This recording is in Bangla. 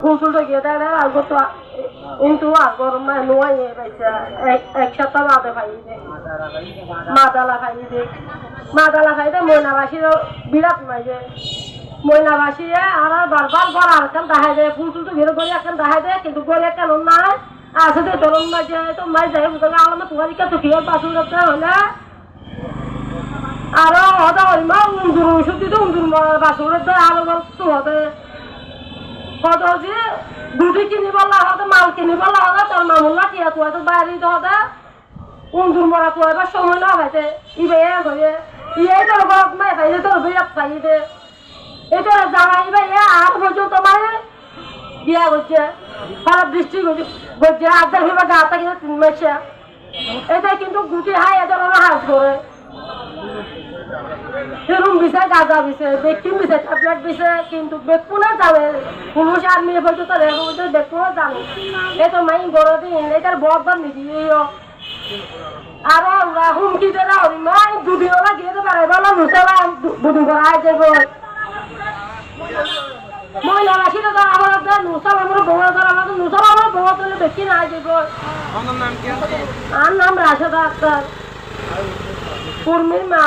ফুলটুলটা গিয়ে দেয় আগো তো কিন্তু আগর নোয়াই এক সপ্তাহ বাদে খাই দে মাদালা খাই দে মাদালা খাই দে ময়নাবাসীর বিরাট মাইজে ময়নাবাসী আর বারবার গড় আর কেন দেখাই দেয় ফুলটুলটা ঘিরে গড়ি এখন দেখাই দেয় কিন্তু গড়ি কেন নাই আছে তো তোর মাঝে তো মাই যাই বুঝতে আলামা তোমার তো কি বাসন করতে হলে আরো হতা ওই মা উন্দুর ওষুধ দিতে উন্দুর বাসন আলো তো হতে কত যে দুটি কিনি বললা হতে মাল কিনি বললা হতে তোর মামুল্লা কি তুই তো বাইরে হতে উন্দুর মরা তুই এবার সময় না হইতে ইবে হয়ে ইয়ে তোর গপ নাই খাইছে তোর বিরাট খাইতে এটা জানা ইবে আর পর্যন্ত মানে বিয়া করছে খারাপ দৃষ্টি করছে আদার হিবা গাতা কিন্তু 3 মাসে এটা কিন্তু গুটি হাই এদের ওরা হাত করে সেরুম বিষয় গাঁজা বিষয় ব্যক্তিম বিষয় ট্যাবলেট বিষয় কিন্তু বেকুনা যাবে পুরুষ আর মেয়ে পর্যন্ত রেখে বেকুনা জানে এ তো মাই গড়ে দিন এটার বরবার নিদিও আর ওরা হুমকি দেরা ওই মাই দুদিন ওরা গিয়ে তো পারে বলো মুসলা দুদিন করে আয় যাবো মহিলা রাশিটা তো আমার নুসাল আমার বউ আমাদের নুসাল আমার বউ তুলে বেশি না যাবো আর নাম রাশেদা আক্তার উর্মির মা